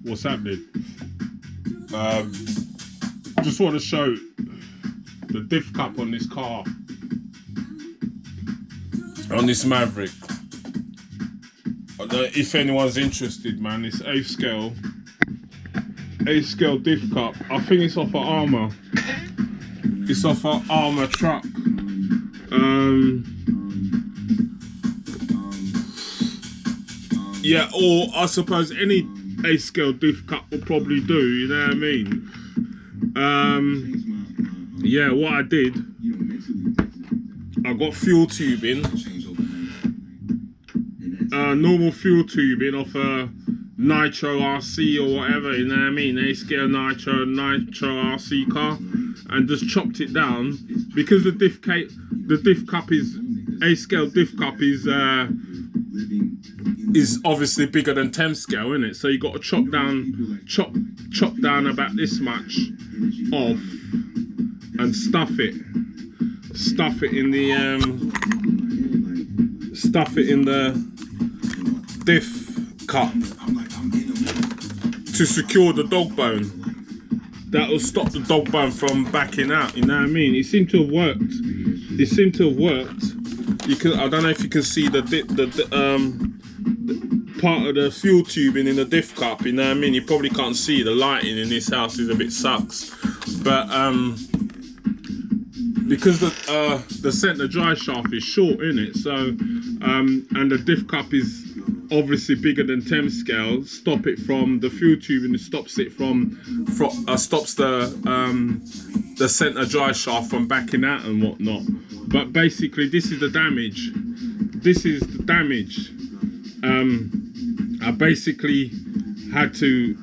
what's happening. Just want to show the diff cup on this car, on this Maverick. If anyone's interested, man, it's 8th scale diff cup. I think it's off an Armour. It's off an Armour truck. Yeah, or I suppose any 8th scale diff cup will probably do, you know what I mean? Yeah, what I did, I got fuel tubing, normal fuel tubing off a Nitro RC or whatever, you know what I mean? 8th scale Nitro RC car, and just chopped it down because the diff cup is 8th scale diff cup is obviously bigger than 10th scale, isn't it? So you got to chop down about this much off and stuff it in the diff cup to secure the dog bone. That will stop the dog bone from backing out, you know what I mean? It seemed to have worked. You can, I don't know if you can see the part of the fuel tubing in the diff cup, you know what I mean? You probably can't see, the lighting in this house is a bit sucks. But because the centre dry shaft is short, in it, so and the diff cup is obviously bigger than 10th scale, stop it from the fuel tubing, it stops it stops the centre dry shaft from backing out and whatnot. But basically this is the damage. I basically had to,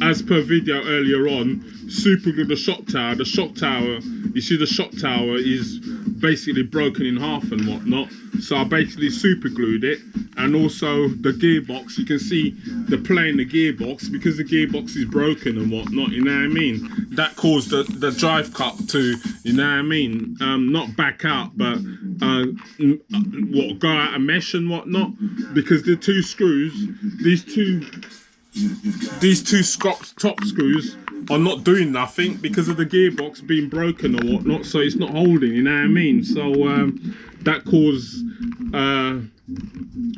as per video earlier on, super glue the shock tower. The shock tower, you see the shock tower is basically broken in half and whatnot. So I basically super glued it, and also the gearbox, you can see the play in the gearbox, because the gearbox is broken and whatnot, you know what I mean? That caused the drive cup to, you know what I mean, not back out, but go out of mesh and whatnot, because the two screws, these two top screws are not doing nothing because of the gearbox being broken or whatnot, so it's not holding, you know what I mean? So that caused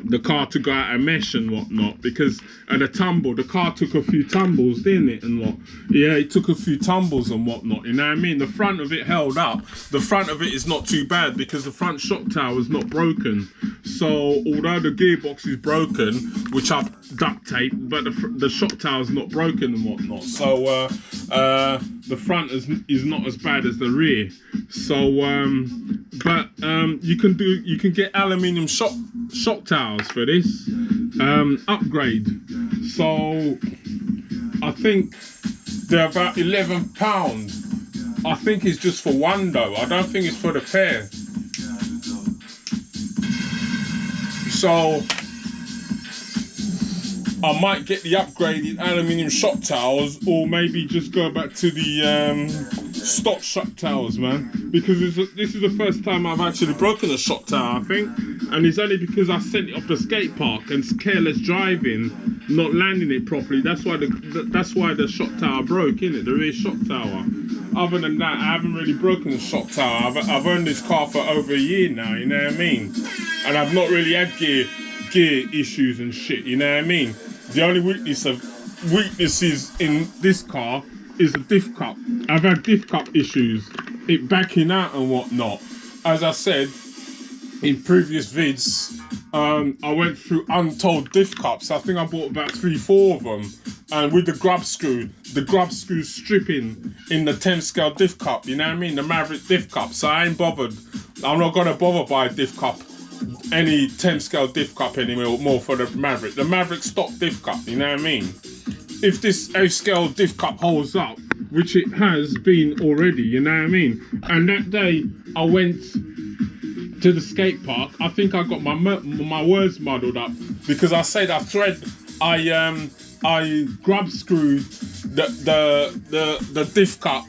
the car to go out of mesh and whatnot, because at a tumble, the car took a few tumbles, didn't it, and what? Yeah, it took a few tumbles and whatnot, you know what I mean? The front of it held up. The front of it is not too bad because the front shock tower is not broken. So although the gearbox is broken, which I've duct taped, but the shock tower is not broken and whatnot. So the front is not as bad as the rear. So but you can get aluminium shock towers for this upgrade. So I think they're about £11. I think it's just for one though. I don't think it's for the pair. So I might get the upgraded aluminium shock towers, or maybe just go back to the stock shock towers, man, because this is the first time I've actually broken a shock tower, I think, and it's only because I sent it off the skate park and careless driving, not landing it properly. That's why the shock tower broke, innit? The rear shock tower. Other than that, I haven't really broken the shock tower. I've owned this car for over a year now, you know what I mean? And I've not really had gear issues and shit, you know what I mean? The only weaknesses in this car is the diff cup. I've had diff cup issues, it backing out and whatnot. As I said in previous vids, I went through untold diff cups. I think I bought about 3-4 of them, and with the grub screw stripping in the 10th scale diff cup, you know what I mean, the Maverick diff cup. So I ain't bothered. I'm not gonna bother by a diff cup, any 10th scale diff cup anymore, more for the Maverick. The Maverick stock diff cup, you know what I mean? If this 8th scale diff cup holds up, which it has been already, you know what I mean? And that day I went to the skate park. I think I got my words muddled up, because I said I grub screwed the diff cup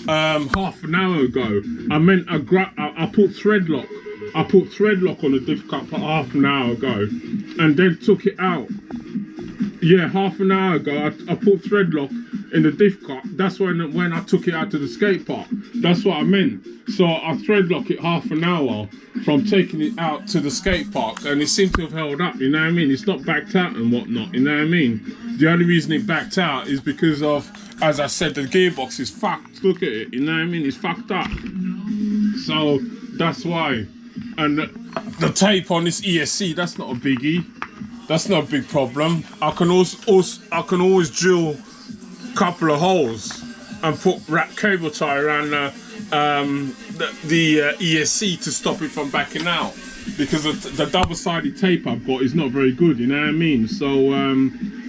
half an hour ago. I meant I put thread lock. I put thread lock on the diff cup half an hour ago, and then took it out. Yeah, half an hour ago, I put thread lock in the diff cup. That's when I took it out to the skate park. That's what I meant. So I thread lock it half an hour from taking it out to the skate park, and it seemed to have held up, you know what I mean? It's not backed out and whatnot, you know what I mean? The only reason it backed out is because of, as I said, the gearbox is fucked. Look at it, you know what I mean? It's fucked up. So that's why. And the tape on this ESC, that's not a biggie. That's not a big problem. I can always drill a couple of holes and put wrap cable tie around the ESC to stop it from backing out, because the double-sided tape I've got is not very good, you know what I mean? So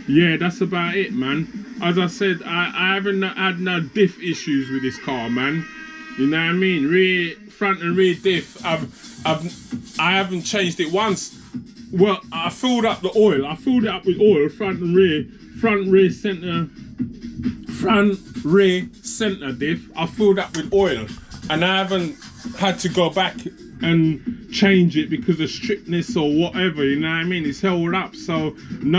yeah, that's about it, man. As I said, I haven't had no diff issues with this car, man. You know what I mean? Front and rear diff, I haven't changed it once. Well, I filled up the oil. I filled it up with oil, front rear center diff. I filled up with oil, and I haven't had to go back and change it because of strictness or whatever. You know what I mean? It's held up, so no